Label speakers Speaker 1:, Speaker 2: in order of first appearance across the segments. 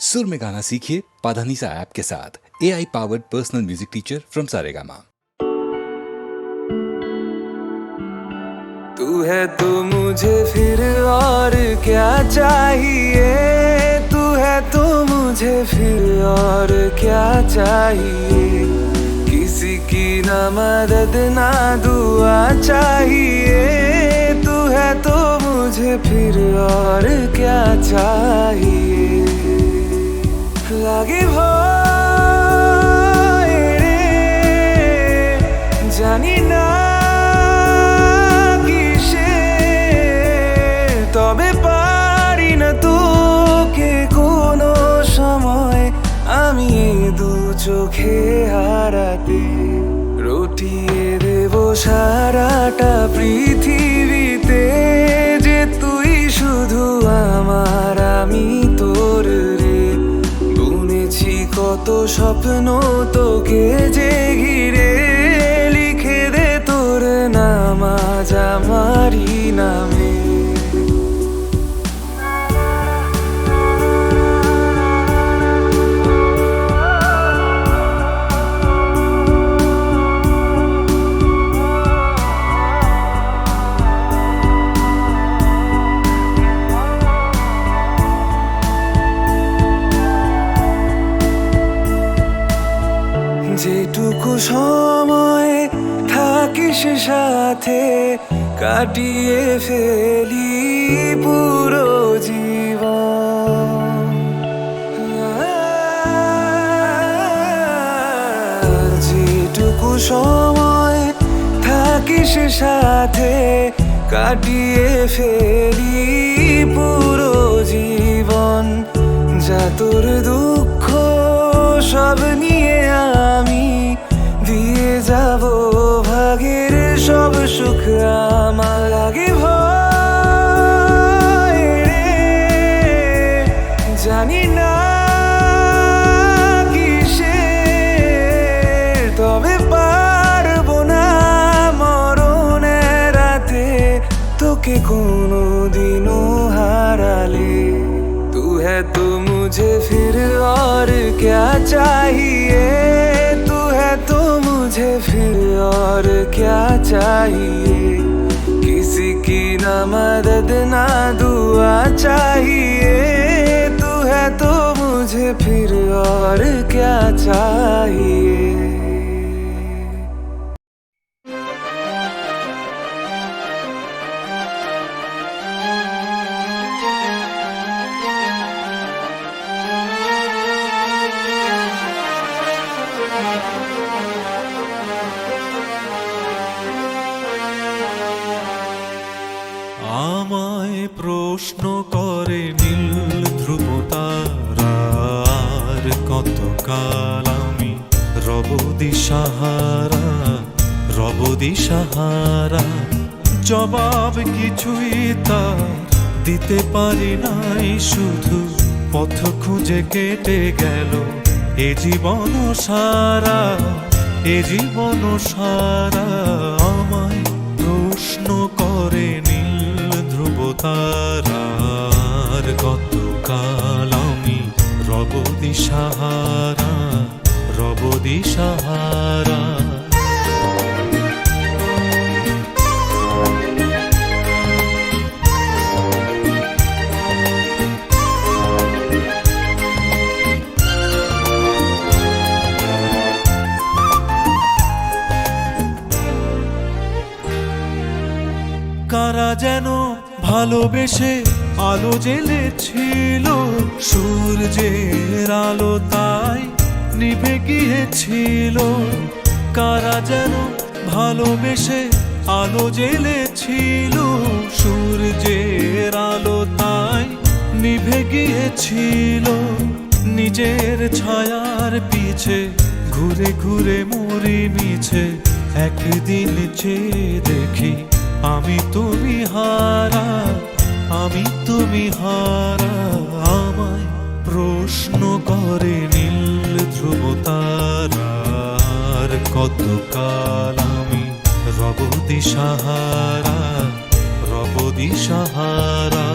Speaker 1: सुर में गाना सीखिए पाधानीसा ऐप के साथ। AI powered personal music teacher from Saregama.
Speaker 2: तू है तो मुझे फिर और क्या चाहिए, तू है तो मुझे फिर और क्या चाहिए। किसी की ना मदद ना दुआ चाहिए, तू है तो मुझे फिर और क्या चाहिए। লাগে ভয় রে জানি না কিসে, তবে পারি না তোকে কোনো সময় আমি দু চোখে হারাতে। রটিয়ে দেব সারাটা পৃথিবীতে যে তুই শুধু আমার আমি তোর রে। বুনেছি কত স্বপ্ন তোকে যে ঘিরে, লিখে দে তোর নাম আজ আমারই নামে। যেটুকু সময় থাকিস সাথে কাটিয়ে ফেলি পুরো জীবন। যেটুকু সময় থাকিস সাথে কাটিয়ে ফেলি পুরো জীবন। যা তোর দুঃখ সব নিয়ে আমি দিয়ে যাব ভাগের সব সুখ। আমার লাগে ভয় রে জানি না কিসে, তবে পারবো না মরণের রাতে তোকে কোনো দিনও হারালে। तू है तो मुझे फिर और क्या चाहिए, तू है तो मुझे फिर और क्या चाहिए। किसी की ना मदद ना दुआ चाहिए, तू है तो मुझे फिर और क्या चाहिए।
Speaker 3: আমায় প্রশ্ন করে নীল ধ্রুব তারার কতকাল আমি রব দিশাহারা, রব দিশাহারা। জবাব কিছুই তার দিতে পারি নাই, শুধু পথ খুঁজে কেটে গেল এ জীবন সারা, এ জীবন সারা। আমায় প্রশ্ন করে নীল ধ্রুব তারার কতকাল আমি রব দিশাহারা, রব দিশাহারা। কারা যেন ভালোবেসে আলো জ্বেলেছিল, সূর্যের আলো তাই নিভে গিয়েছিল। কারা যেন ভালোবেসে আলো জ্বেলেছিল, সূর্যের আলো তাই নিভে গিয়েছিল। নিজের ছায়ার পিছে ঘুরে ঘুরে মরি মিছে, একদিন চেয়ে দেখি আমি তুমি হারা, আমি তুমি হারা। আমায় প্রশ্ন করে নীল ধ্রুব তারার কতকাল আমি রব দিশাহারা, রব দিশাহারা।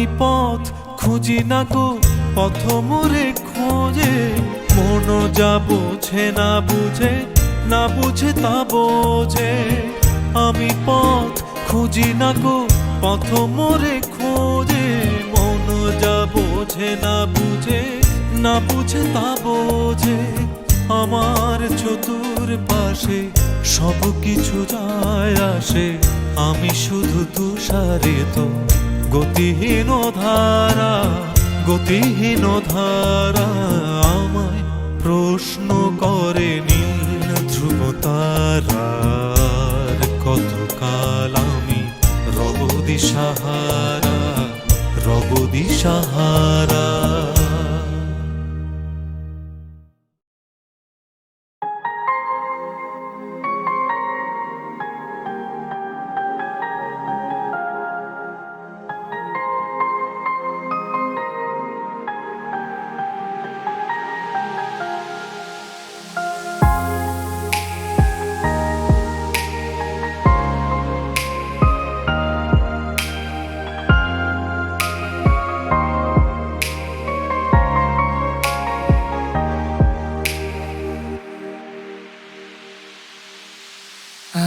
Speaker 3: আমি পথ খুঁজি না গো, পথ মোরে খোঁজে। মন যা বোঝে না বুঝে, না বুঝে তা বোঝে। আমি পথ খুঁজি না গো, পথ মোরে খোঁজে। মন যা বোঝে না বুঝে, না বুঝে তা বোঝে। আমার চতুর পাশে সব কিছু যায় আসে, আমি শুধু তুষারিত গতিহীন ধারা, গতিহীন ধারা। আমায় প্রশ্ন করে নীল ধ্রুব তারার, কতকাল আমি রব দিশাহারা, রব দিশাহারা।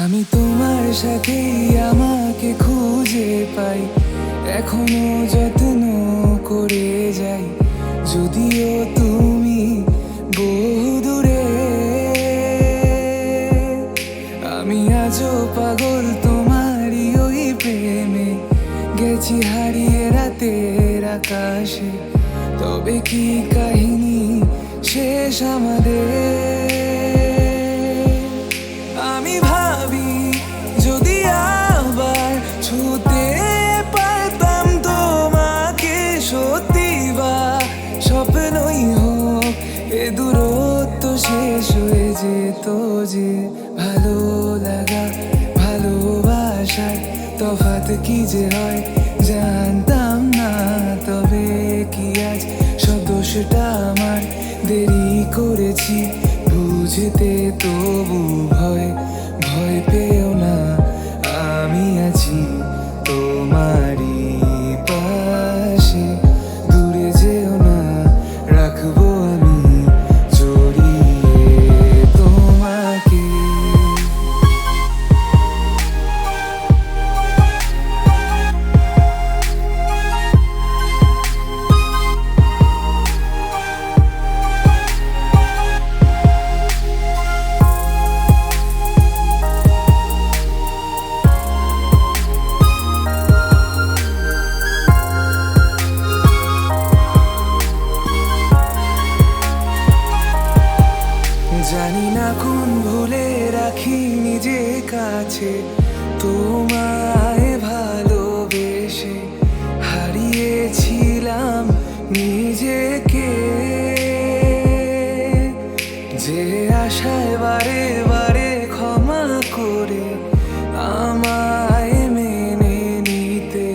Speaker 2: আমি তোমার সাথে আমাকে খুঁজে পাই, এখনো যত্ন করে যাই, যদিও তুমি বহু দূরে। আমি আজও পাগল তোমারই ওই প্রেমে, গেছি হারিয়ে রাতের আকাশে। তবে কি কাহিনী শেষ আমাদের? আমি ভাবি যদি আবার ছুতে পারতাম তোমাকে, সত্যি বা স্বপ্নই হোক এ দূরত্ব শেষ হয়ে যেত যে। ভালো লাগা ভালোবাসার তফাৎ কি যে হয় জানতাম না। তবে কি আজ সব দোষটা আমার, দেরি করেছি বুঝতে, তবু ভয় ভয় পেও না, আমি আছি তোমারই পাশে। দূরে যেও না, রাখবো আমি জড়িয়ে তোমাকে। জানি না কোন ভুলে রাখি নিজে কাছে, তোমায় ভালোবেসে হারিয়েছিলাম নিজেকে। যে আশায় বারে বারে ক্ষমা করে আমায় মেনে নিতে,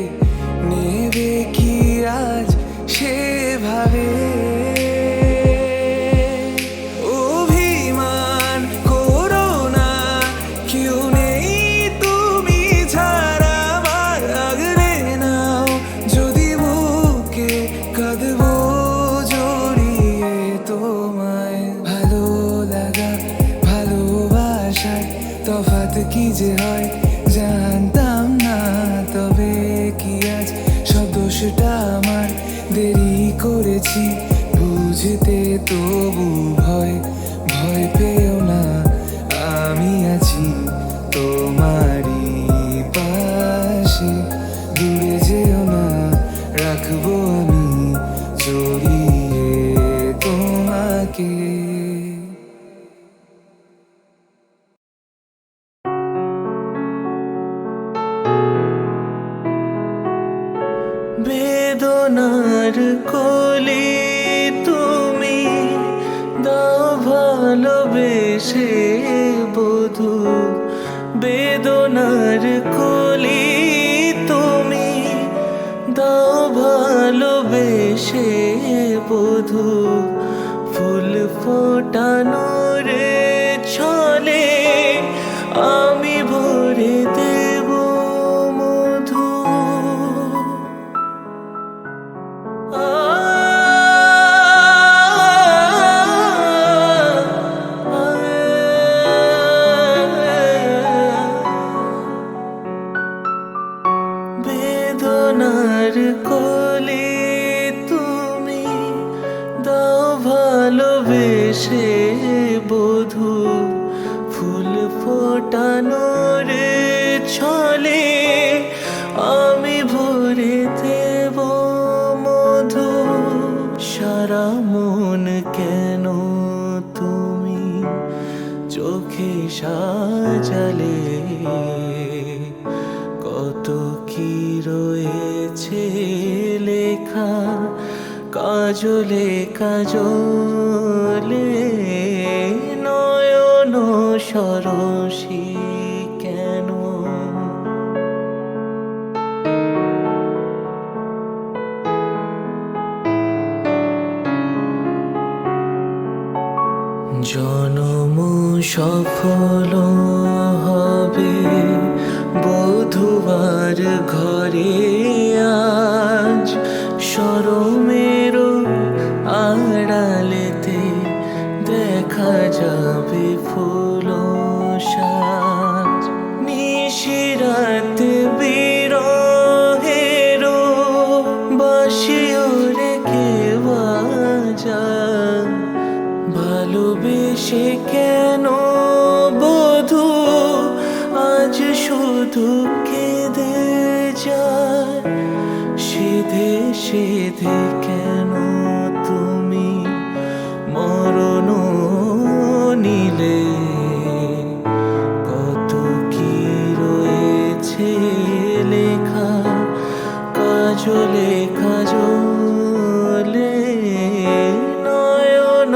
Speaker 2: নেবে কি আজ সেভাবে? তফাৎ কি যে হয় জানতাম না। তবে কি আজ সব দোষটা আমার, দেরি করেছি বুঝতে, তবু ভয় ভয় পেও না, আমি আছি তোমারই পাশে। দূরে যেও না, রাখবো আমি জড়িয়ে তোমাকে। বেদনার কোলে তুমি দাও ভালোবেসে বধূ, বেদনার কোলে তুমি দাও ভালোবেসে বধূ। ফুল ফোটানোর ছলে আমি ভরে দেব মধু। দোলনার কোলে তুমি দাও ভালোবেসে বধূ ফুল ফোটানোর ছলে আমি ভরে দেব মধু সারা মন কেন তুমি চোখে সাজালে কত কি রয়েছে লেখা কাজলে কাজলে নয়ন সরসী কেন জনম সফল হবে বধুবার ঘরে আজ শরমের আড়ালেতে দেখা যাবে ফুল সাজ নিশিরাতে বিরহের বাঁশিও রেখে বাজায় ভালোবেসে কেন বধূ আজ শুধু কেঁদে যায় সিধে সিধে কেন তুমি মরণ নিলে কত কি রয়েছে লেখা কাজলে কাজলে নয়ন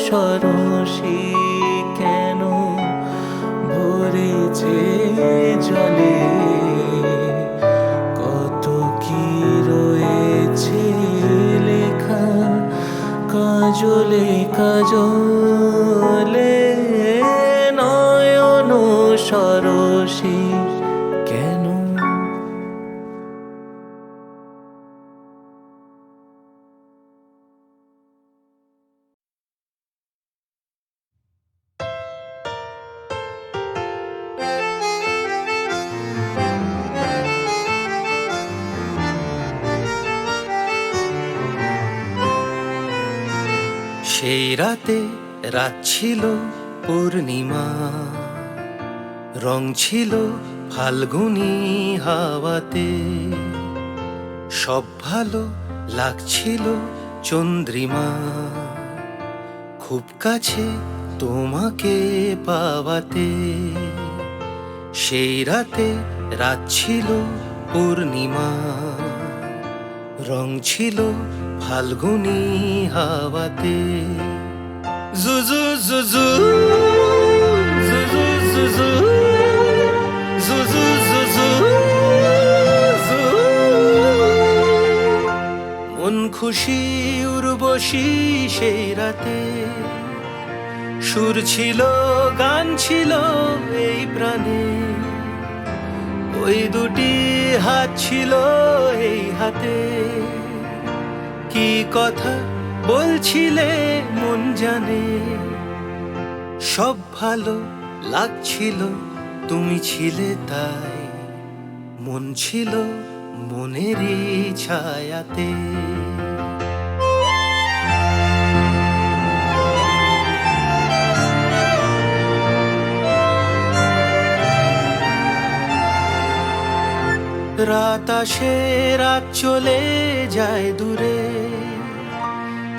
Speaker 2: সরসী কেন ভরেছে জলে কত কি রয়েছে লেখা কাজলে কাজলে নয়ন সরসী কেন সেই রাতে রাত ছিল পূর্ণিমা রং ছিল ফাল্গুনি হাওয়াতে সব ভালো লাগছিল চন্দ্রিমা খুব কাছে তোমাকে পাওয়াতে সেই রাতে রাত ছিল পূর্ণিমা রং ছিল ফাল্গুনি হাওয়াতে জুজু জুজু জুজু জুজু জুজু জুজু মন খুশি উর্বশী সেই রাতে সুর ছিল গান ছিল এই প্রাণে ওই দুটি হাত ছিল এই হাতে কি কথা বলছিলে মন জানে সব ভালো লাগছিল তুমি ছিলে তাই মন ছিল মনেরই ছায়াতে রাত আসে রাত চলে যায় দূরে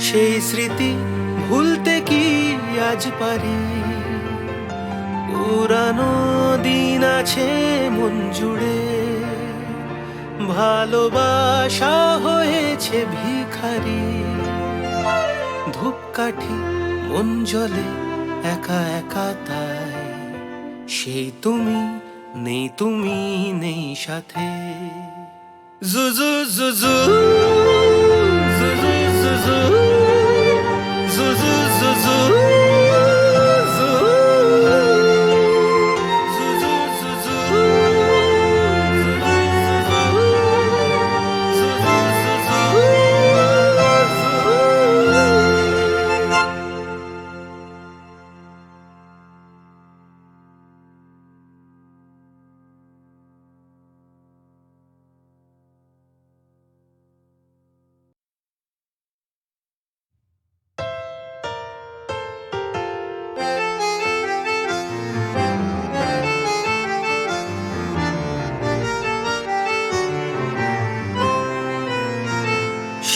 Speaker 2: সেই স্মৃতি ভুলতে কি আজ পারি পুরানো দিন আছে মন জুড়ে ভালোবাসা হয়েছে ভিখারি ধূপকাঠি মন জ্বলে একা একা তাই সেই তুমি নেই সাথে জুজু জুজু জুজু জুজু জুজু জুজু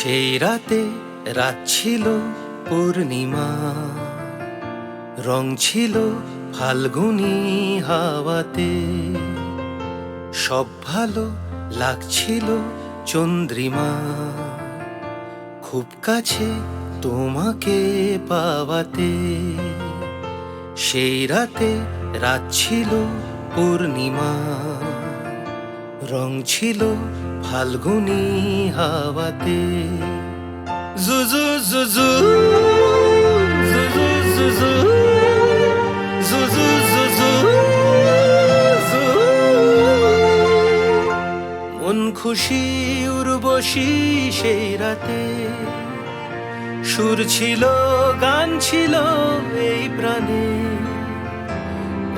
Speaker 4: সেই রাতে রাত ছিল পূর্ণিমা, রং ছিল ফাল্গুনি হাওয়াতে, সব ভালো লাগছিল চন্দ্রিমা, খুব কাছে তোমাকে পাওয়াতে। সেই রাতে রাত ছিল পূর্ণিমা, রং ছিল ফাল্গুনি হাওয়াতে। জুজু জুজু জুজু জুজু জুজু জুজু জু। মন খুশি উর্বশী সেই রাতে, সুর ছিল গান ছিল এই প্রাণে,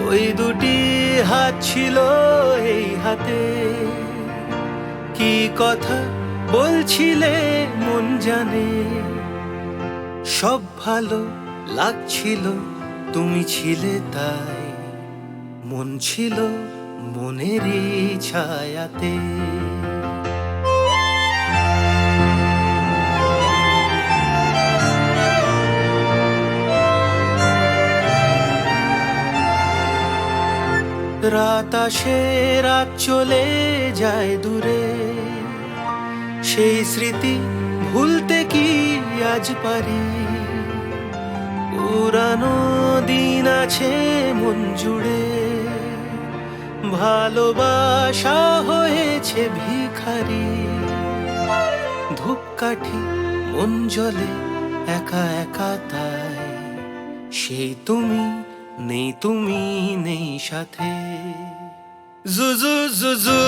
Speaker 4: ওই দুটি হাত ছিল এই হাতে। কি কথা বলছিলে মন জানে, সব ভালো লাগছিল তুমি ছিলে তাই, মন ছিল মনেরই ছায়াতে। রাত আসে রাত চলে যায় দূরে, সেই স্মৃতি ভুলতে কি আজ পারি? পুরানো দিন আছে মন জুড়ে, ভালোবাসা হয়েছে ভিখারি। ধূপকাঠি মন জ্বলে একা একা তাই, সেই তুমি নেই সাথে। জুজু জুজু